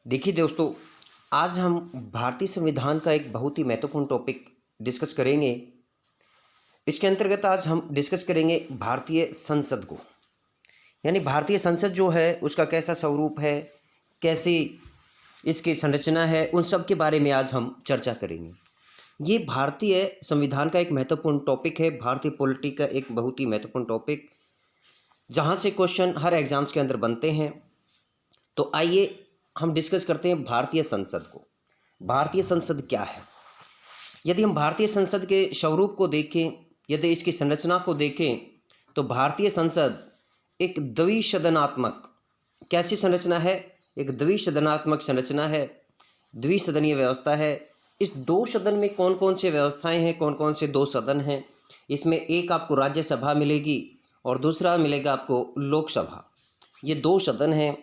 देखिए दोस्तों, आज हम भारतीय संविधान का एक बहुत ही महत्वपूर्ण टॉपिक डिस्कस करेंगे। इसके अंतर्गत आज हम डिस्कस करेंगे भारतीय संसद को। यानी भारतीय संसद जो है उसका कैसा स्वरूप है, कैसी इसकी संरचना है, उन सब के बारे में आज हम चर्चा करेंगे। ये भारतीय संविधान का एक महत्वपूर्ण टॉपिक है, भारतीय पॉलिटी का एक बहुत ही महत्वपूर्ण टॉपिक, जहाँ से क्वेश्चन हर एग्जाम्स के अंदर बनते हैं। तो आइए हम डिस्कस करते हैं भारतीय संसद को। भारतीय संसद क्या है? यदि हम भारतीय संसद के स्वरूप को देखें, यदि इसकी संरचना को देखें, तो भारतीय संसद एक द्विसदनात्मक कैसी संरचना है? एक द्विसदनात्मक संरचना है, द्विसदनीय व्यवस्था है। इस दो सदन में कौन कौन से व्यवस्थाएं हैं, कौन कौन से दो सदन हैं? इसमें एक आपको राज्यसभा मिलेगी और दूसरा मिलेगा आपको लोकसभा। ये दो सदन हैं।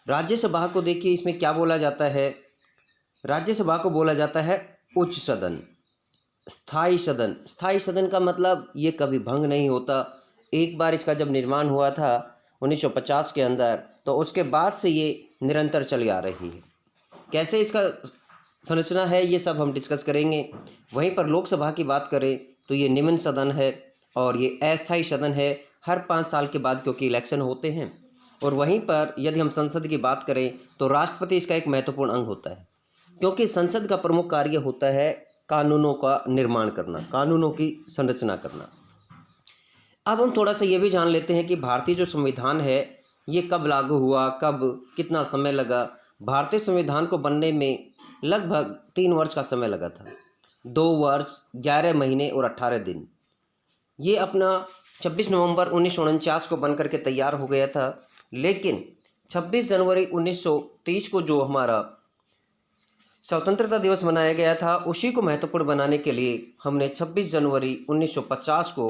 राज्यसभा को देखिए, इसमें क्या बोला जाता है? राज्यसभा को बोला जाता है उच्च सदन, स्थायी सदन। स्थायी सदन का मतलब ये कभी भंग नहीं होता। एक बार इसका जब निर्माण हुआ था 1950 के अंदर, तो उसके बाद से ये निरंतर चली आ रही है। कैसे इसका संरचना है, ये सब हम डिस्कस करेंगे। वहीं पर लोकसभा की बात करें तो ये निम्न सदन है और ये अस्थायी सदन है, हर 5 साल के बाद क्योंकि इलेक्शन होते हैं। और वहीं पर यदि हम संसद की बात करें तो राष्ट्रपति इसका एक महत्वपूर्ण अंग होता है, क्योंकि संसद का प्रमुख कार्य होता है कानूनों का निर्माण करना, कानूनों की संरचना करना। अब हम थोड़ा सा ये भी जान लेते हैं कि भारतीय जो संविधान है ये कब लागू हुआ, कब कितना समय लगा। भारतीय संविधान को बनने में लगभग 3 वर्ष का समय लगा था। 2 वर्ष 11 महीने और 18 दिन। ये अपना 26 नवंबर 1949 को बनकर के तैयार हो गया था, लेकिन 26 जनवरी 1923 को जो हमारा स्वतंत्रता दिवस मनाया गया था, उसी को महत्वपूर्ण बनाने के लिए हमने 26 जनवरी 1950 को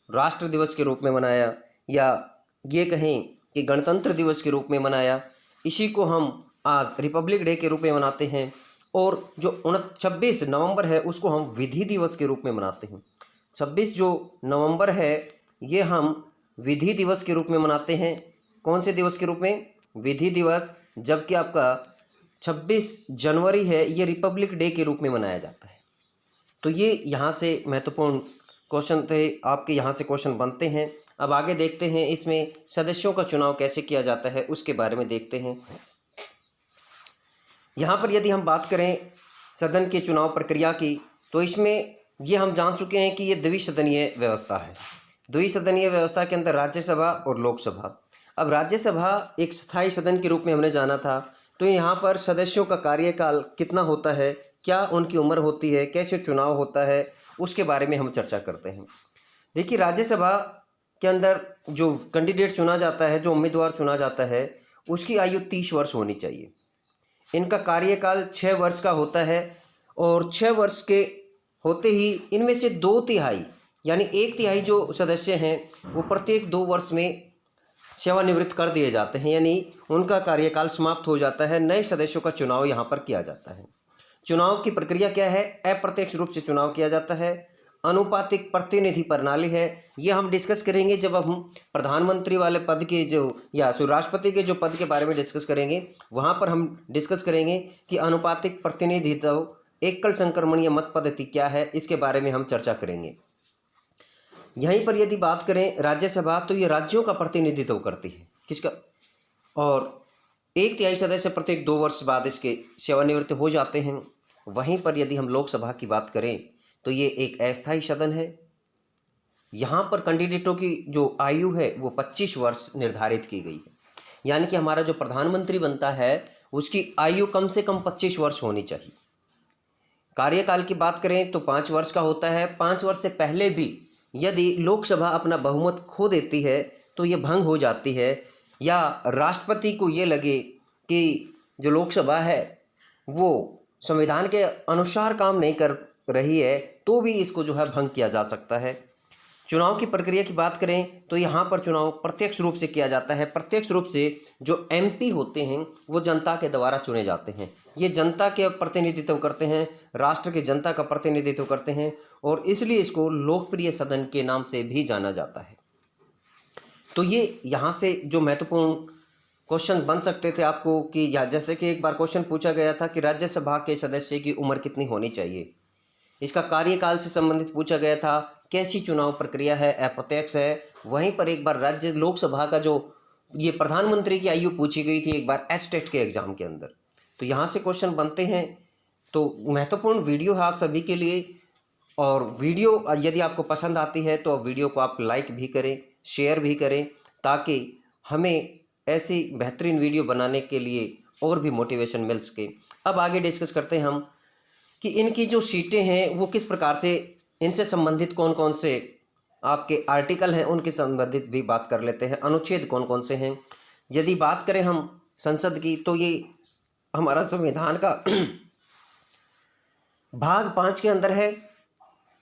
राष्ट्र दिवस के रूप में मनाया, या ये कहें कि गणतंत्र दिवस के रूप में मनाया। इसी को हम आज रिपब्लिक डे के रूप में मनाते हैं। और जो 26 नवंबर है उसको हम विधि दिवस के रूप में मनाते हैं। 26 जो नवंबर है ये हम विधि दिवस के रूप में मनाते हैं। कौन से दिवस के रूप में? विधि दिवस। जबकि आपका 26 जनवरी है ये रिपब्लिक डे के रूप में मनाया जाता है। तो ये यहाँ से महत्वपूर्ण क्वेश्चन थे, आपके यहाँ से क्वेश्चन बनते हैं। अब आगे देखते हैं इसमें सदस्यों का चुनाव कैसे किया जाता है, उसके बारे में देखते हैं। यहाँ पर यदि हम बात करें सदन के चुनाव प्रक्रिया की, तो इसमें ये हम जान चुके हैं कि ये द्विसदनीय व्यवस्था है। द्विसदनीय व्यवस्था के अंदर राज्यसभा और लोकसभा। अब राज्यसभा एक स्थायी सदन के रूप में हमने जाना था, तो यहाँ पर सदस्यों का कार्यकाल कितना होता है, क्या उनकी उम्र होती है, कैसे चुनाव होता है, उसके बारे में हम चर्चा करते हैं। देखिए, राज्यसभा के अंदर जो कैंडिडेट चुना जाता है, जो उम्मीदवार चुना जाता है, उसकी आयु 30 वर्ष होनी चाहिए। इनका कार्यकाल 6 वर्ष का होता है और 6 वर्ष के होते ही इनमें से 2/3 यानी 1/3 जो सदस्य हैं वो प्रत्येक 2 वर्ष में सेवानिवृत्त कर दिए जाते हैं, यानी उनका कार्यकाल समाप्त हो जाता है। नए सदस्यों का चुनाव यहाँ पर किया जाता है। चुनाव की प्रक्रिया क्या है? अप्रत्यक्ष रूप से चुनाव किया जाता है। अनुपातिक प्रतिनिधि प्रणाली है। ये हम डिस्कस करेंगे जब हम प्रधानमंत्री वाले पद के जो या राष्ट्रपति के जो पद के बारे में डिस्कस करेंगे, वहाँ पर हम डिस्कस करेंगे कि अनुपातिक प्रतिनिधित्व एकल संक्रमणीय मत पद्धति क्या है, इसके बारे में हम चर्चा करेंगे। यहीं पर यदि बात करें राज्यसभा, तो ये राज्यों का प्रतिनिधित्व करती है। किसका? और 1/3 सदस्य प्रत्येक 2 वर्ष बाद इसके सेवानिवृत्त हो जाते हैं। वहीं पर यदि हम लोकसभा की बात करें तो ये एक अस्थायी सदन है। यहाँ पर कैंडिडेटों की जो आयु है वो 25 वर्ष निर्धारित की गई है। यानी कि हमारा जो प्रधानमंत्री बनता है उसकी आयु कम से कम 25 वर्ष होनी चाहिए। कार्यकाल की बात करें तो 5 वर्ष का होता है। 5 वर्ष से पहले भी यदि लोकसभा अपना बहुमत खो देती है तो ये भंग हो जाती है, या राष्ट्रपति को ये लगे कि जो लोकसभा है वो संविधान के अनुसार काम नहीं कर रही है, तो भी इसको जो है भंग किया जा सकता है। चुनाव की प्रक्रिया की बात करें तो यहाँ पर चुनाव प्रत्यक्ष रूप से किया जाता है। प्रत्यक्ष रूप से जो एमपी होते हैं वो जनता के द्वारा चुने जाते हैं। ये जनता के प्रतिनिधित्व करते हैं, राष्ट्र की जनता का प्रतिनिधित्व करते हैं, और इसलिए इसको लोकप्रिय सदन के नाम से भी जाना जाता है। तो ये यहाँ से जो महत्वपूर्ण क्वेश्चन बन सकते थे आपको कि या जैसे कि एक बार क्वेश्चन पूछा गया था कि राज्यसभा के सदस्य की उम्र कितनी होनी चाहिए। इसका कार्यकाल से संबंधित पूछा गया था, कैसी चुनाव प्रक्रिया है, अप्रत्यक्ष है। वहीं पर एक बार राज्य लोकसभा का जो ये प्रधानमंत्री की आयु पूछी गई थी एक बार एस्टेट के एग्जाम के अंदर। तो यहाँ से क्वेश्चन बनते हैं। तो महत्वपूर्ण वीडियो है आप सभी के लिए, और वीडियो यदि आपको पसंद आती है तो वीडियो को आप लाइक भी करें, शेयर भी करें, ताकि हमें ऐसी बेहतरीन वीडियो बनाने के लिए और भी मोटिवेशन मिल सके। अब आगे डिस्कस करते हैं हम कि इनकी जो सीटें हैं वो किस प्रकार से, इनसे संबंधित कौन कौन से आपके आर्टिकल हैं उनके संबंधित भी बात कर लेते हैं। अनुच्छेद कौन कौन से हैं। यदि बात करें हम संसद की, तो ये हमारा संविधान का भाग 5 के अंदर है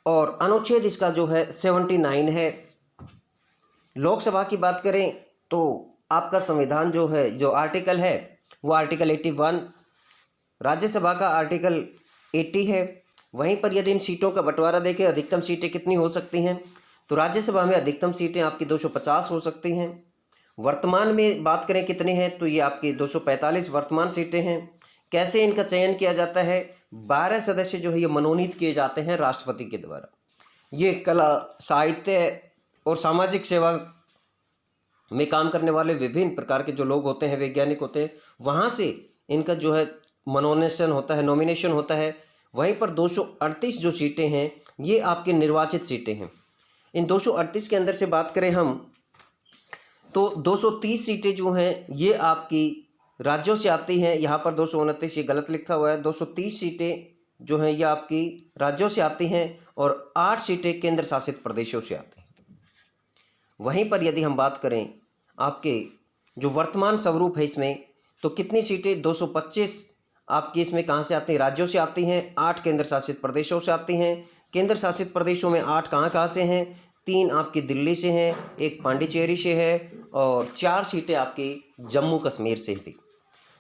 और अनुच्छेद इसका जो है 79 है। लोकसभा की बात करें तो आपका संविधान जो है, जो आर्टिकल है वो आर्टिकल 81, राज्यसभा का आर्टिकल 80 है। वहीं पर यदि इन सीटों का बंटवारा देखें, अधिकतम सीटें कितनी हो सकती हैं, तो राज्यसभा में अधिकतम सीटें आपकी 250 हो सकती हैं। वर्तमान में बात करें कितने हैं, तो ये आपकी 245 वर्तमान सीटें हैं। कैसे इनका चयन किया जाता है, 12 सदस्य जो है ये मनोनीत किए जाते हैं राष्ट्रपति के द्वारा। ये कला, साहित्य और सामाजिक सेवा में काम करने वाले विभिन्न प्रकार के जो लोग होते हैं, वैज्ञानिक होते हैं, वहाँ से इनका जो है मनोनेशन होता है, नॉमिनेशन होता है। वहीं पर 238 जो सीटें हैं ये आपके निर्वाचित सीटें हैं। इन 238 के अंदर से बात करें हम, तो 230 सीटें जो हैं ये आपकी राज्यों से आती हैं। यहाँ पर 229 ये गलत लिखा हुआ है। 230 सीटें जो हैं ये आपकी राज्यों से आती हैं और 8 सीटें केंद्र शासित प्रदेशों से आती हैं। वहीं पर यदि हम बात करें आपके जो वर्तमान स्वरूप है इसमें, तो कितनी सीटें, 225 आपकी इसमें कहाँ से आती हैं, राज्यों से आती हैं। 8 केंद्र शासित प्रदेशों से आती हैं। केंद्र शासित प्रदेशों में 8 कहाँ से हैं, 3 आपकी दिल्ली से हैं, 1 पांडिचेरी से है और 4 सीटें आपकी जम्मू कश्मीर से थी।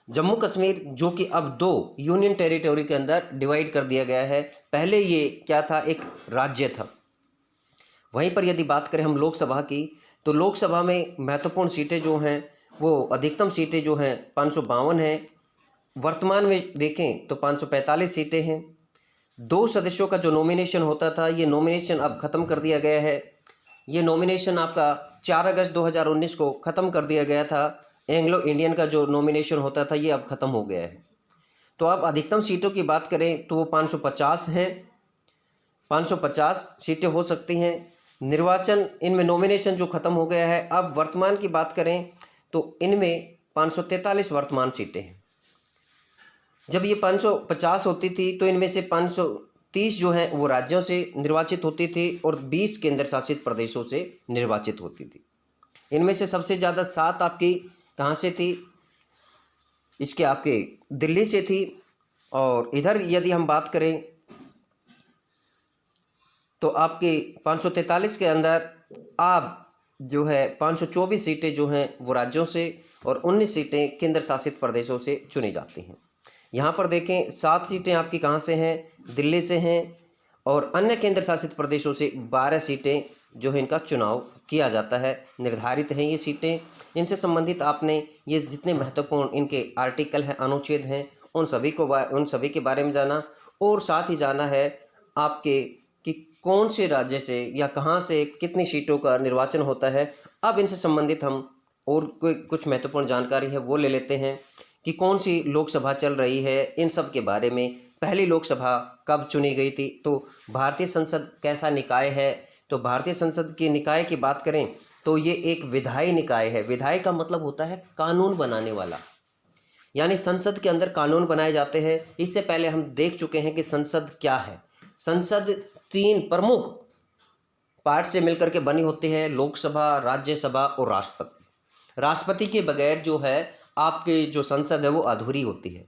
जम्मू कश्मीर जो कि अब 2 यूनियन टेरिटरी के अंदर डिवाइड कर दिया गया है। पहले ये क्या था, एक राज्य था। वहीं पर यदि बात करें हम लोकसभा की, तो लोकसभा में महत्वपूर्ण सीटें जो हैं वो अधिकतम सीटें जो हैं 552 हैं। वर्तमान में देखें तो 545 सीटें हैं। 2 सदस्यों का जो नॉमिनेशन होता था, ये नॉमिनेशन अब ख़त्म कर दिया गया है। ये नॉमिनेशन आपका 4 अगस्त 2019 को ख़त्म कर दिया गया था। एंग्लो इंडियन का जो नॉमिनेशन होता था ये अब ख़त्म हो गया है। तो अब अधिकतम सीटों की बात करें तो वो 550 हैं। 550 सीटें हो सकती हैं। निर्वाचन, इनमें नॉमिनेशन जो ख़त्म हो गया है। अब वर्तमान की बात करें तो इनमें 543 वर्तमान सीटें हैं। जब ये 550 होती थी तो इनमें से 530 जो हैं वो राज्यों से निर्वाचित होती थी और 20 केंद्र शासित प्रदेशों से निर्वाचित होती थी। इनमें से सबसे ज़्यादा 7 आपकी कहाँ से थी, इसके आपके दिल्ली से थी। और इधर यदि हम बात करें तो आपके 543 के अंदर आप जो है 524 सीटें जो हैं वो राज्यों से और 19 सीटें केंद्र शासित प्रदेशों से चुनी जाती हैं। यहाँ पर देखें 7 सीटें आपकी कहाँ से हैं, दिल्ली से हैं और अन्य केंद्र शासित प्रदेशों से 12 सीटें जो है इनका चुनाव किया जाता है, निर्धारित हैं ये सीटें। इनसे संबंधित आपने ये जितने महत्वपूर्ण इनके आर्टिकल हैं, अनुच्छेद हैं, उन सभी के बारे में जाना और साथ ही जाना है आपके कि कौन से राज्य से या कहाँ से कितनी सीटों का निर्वाचन होता है। अब इनसे संबंधित हम और कोई कुछ महत्वपूर्ण जानकारी है वो ले लेते हैं कि कौन सी लोकसभा चल रही है, इन सब के बारे में। पहली लोकसभा कब चुनी गई थी, तो भारतीय संसद कैसा निकाय है, तो भारतीय संसद के निकाय की बात करें तो ये एक विधायी निकाय है। विधायी का मतलब होता है कानून बनाने वाला, यानी संसद के अंदर कानून बनाए जाते हैं। इससे पहले हम देख चुके हैं कि संसद क्या है। संसद 3 प्रमुख पार्ट से मिलकर के बनी होती है, लोकसभा, राज्यसभा और राष्ट्रपति। राष्ट्रपति के बगैर जो है आपकी जो संसद है वो अधूरी होती है।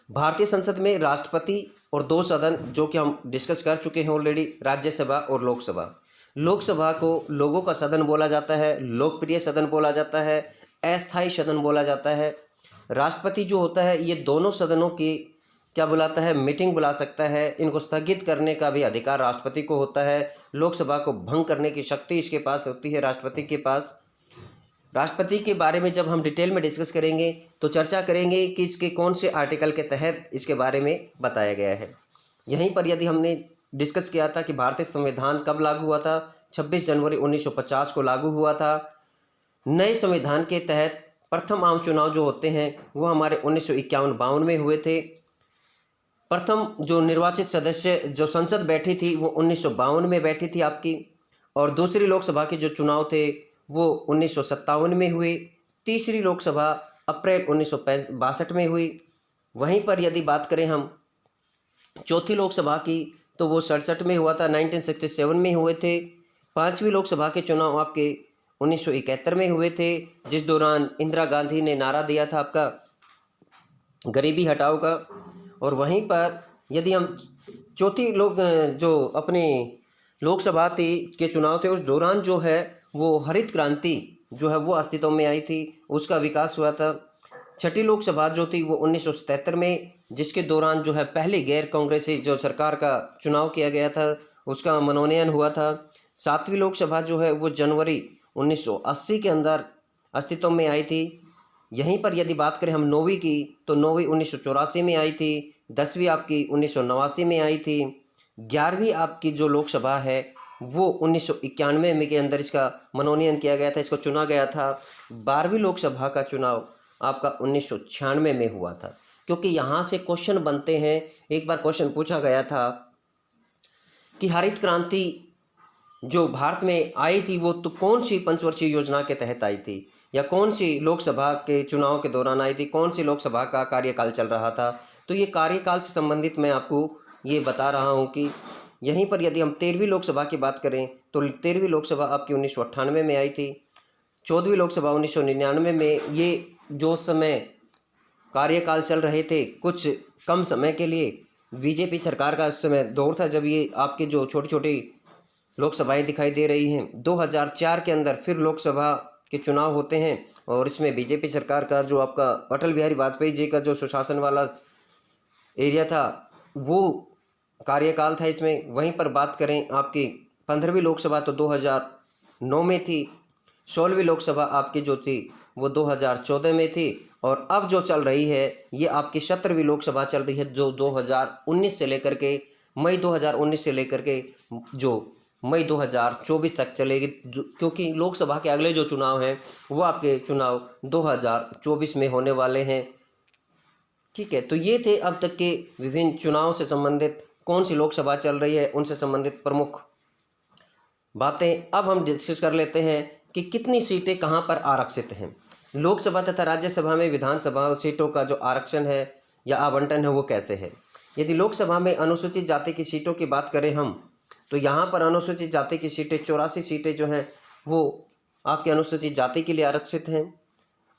भारतीय संसद में राष्ट्रपति और 2 सदन जो कि हम डिस्कस कर चुके हैं ऑलरेडी, राज्यसभा और लोकसभा। लोकसभा को लोगों का सदन बोला जाता है, लोकप्रिय सदन बोला जाता है, अस्थायी सदन बोला जाता है। राष्ट्रपति जो होता है ये दोनों सदनों की क्या बुलाता है, मीटिंग बुला सकता है। इनको स्थगित करने का भी अधिकार राष्ट्रपति को होता है। लोकसभा को भंग करने की शक्ति इसके पास होती है, राष्ट्रपति के पास। राष्ट्रपति के बारे में जब हम डिटेल में डिस्कस करेंगे तो चर्चा करेंगे कि इसके कौन से आर्टिकल के तहत इसके बारे में बताया गया है। यहीं पर यदि हमने डिस्कस किया था कि भारतीय संविधान कब लागू हुआ था, 26 जनवरी 1950 को लागू हुआ था। नए संविधान के तहत प्रथम आम चुनाव जो होते हैं वो हमारे 1951-52 में हुए थे। प्रथम जो निर्वाचित सदस्य जो संसद बैठी थी वो 1952 में बैठी थी आपकी, और दूसरी लोकसभा के जो चुनाव थे वो 1957 में हुए। तीसरी लोकसभा अप्रैल 1962 में हुई। वहीं पर यदि बात करें हम चौथी लोकसभा की तो वो 67 में हुआ था, 1967 में हुए थे। पांचवी लोकसभा के चुनाव आपके 1971 में हुए थे, जिस दौरान इंदिरा गांधी ने नारा दिया था आपका गरीबी हटाओ का। और वहीं पर यदि हम चौथी जो अपने लोकसभा के चुनाव थे उस दौरान जो है वो हरित क्रांति जो है वो अस्तित्व में आई थी, उसका विकास हुआ था। छठी लोकसभा जो थी वो 1977 में, जिसके दौरान जो है पहले गैर कांग्रेसी जो सरकार का चुनाव किया गया था उसका मनोनयन हुआ था। सातवीं लोकसभा जो है वो जनवरी 1980 के अंदर अस्तित्व में आई थी। यहीं पर यदि बात करें हम नौवीं की तो नौवीं 1984 में आई थी। 10वीं आपकी 1989 में आई थी। 11वीं आपकी जो लोकसभा है वो 1991 में के अंदर इसका मनोनयन किया गया था, इसको चुना गया था। 12वीं लोकसभा का चुनाव आपका 1996 में हुआ था। क्योंकि यहाँ से क्वेश्चन बनते हैं, एक बार क्वेश्चन पूछा गया था कि हरित क्रांति जो भारत में आई थी वो तो कौन सी पंचवर्षीय योजना के तहत आई थी, या कौन सी लोकसभा के चुनाव के दौरान आई थी, कौन सी लोकसभा का कार्यकाल चल रहा था। तो ये कार्यकाल से संबंधित मैं आपको ये बता रहा हूँ कि यहीं पर यदि हम 13वीं लोकसभा की बात करें तो 13वीं लोकसभा आपकी 1998 में आई थी। 14वीं लोकसभा 1999 में। ये जो समय कार्यकाल चल रहे थे कुछ कम समय के लिए, बीजेपी सरकार का उस समय दौर था जब ये आपके जो छोटी छोटी लोकसभाएं दिखाई दे रही हैं। 2004 के अंदर फिर लोकसभा के चुनाव होते हैं और इसमें बीजेपी सरकार का जो आपका अटल बिहारी वाजपेयी जी का जो सुशासन वाला एरिया था वो कार्यकाल था इसमें। वहीं पर बात करें आपकी 15वीं लोकसभा तो 2009 में थी। 16वीं लोकसभा आपकी जो थी वो 2014 में थी। और अब जो चल रही है ये आपकी 17वीं लोकसभा चल रही है जो 2019 से लेकर के मई 2019 से लेकर के जो मई 2024 तक चलेगी, क्योंकि लोकसभा के अगले जो चुनाव हैं वो आपके चुनाव 2024 में होने वाले हैं। ठीक है, तो ये थे अब तक के विभिन्न चुनाव से संबंधित, कौन सी लोकसभा चल रही है उनसे संबंधित प्रमुख बातें। अब हम डिस्कस कर लेते हैं कि कितनी सीटें कहां पर आरक्षित हैं। लोकसभा तथा राज्यसभा में विधानसभा सीटों का जो आरक्षण है या आवंटन है वो कैसे है। यदि लोकसभा में अनुसूचित जाति की सीटों की बात करें हम तो यहाँ पर अनुसूचित जाति की सीटें 84 सीटें जो हैं वो आपकी अनुसूचित जाति के लिए आरक्षित हैं।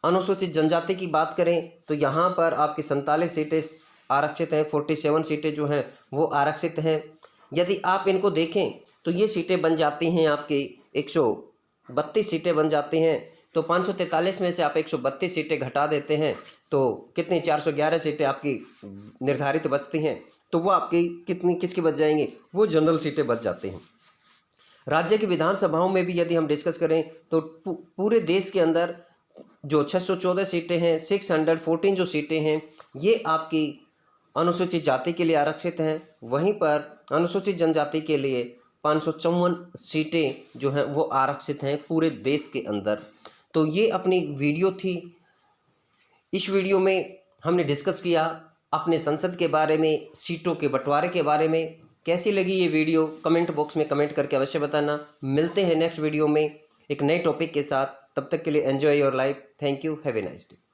अनुसूचित जनजाति की बात करें तो यहाँ पर आपकी 47 सीटें आरक्षित हैं। 47 सीटें जो हैं वो आरक्षित हैं। यदि आप इनको देखें तो ये सीटें बन जाती हैं आपकी 132 सीटें बन जाती हैं। तो 543 में से आप 132 सीटें घटा देते हैं तो कितनी 411 सीटें आपकी निर्धारित बचती हैं। तो वो आपकी कितनी किसकी बच जाएंगी, वो जनरल सीटें बच जाती हैं। राज्य की विधानसभाओं में भी यदि हम डिस्कस करें तो पूरे देश के अंदर जो 614 सीटें हैं, 614 जो सीटें हैं ये आपकी अनुसूचित जाति के लिए आरक्षित हैं। वहीं पर अनुसूचित जनजाति के लिए 554 सीटें जो हैं वो आरक्षित हैं पूरे देश के अंदर। तो ये अपनी वीडियो थी। इस वीडियो में हमने डिस्कस किया अपने संसद के बारे में, सीटों के बंटवारे के बारे में। कैसी लगी ये वीडियो कमेंट बॉक्स में कमेंट करके अवश्य बताना। मिलते हैं नेक्स्ट वीडियो में एक नए टॉपिक के साथ। तब तक के लिए enjoy your life. Thank you. Have a nice day.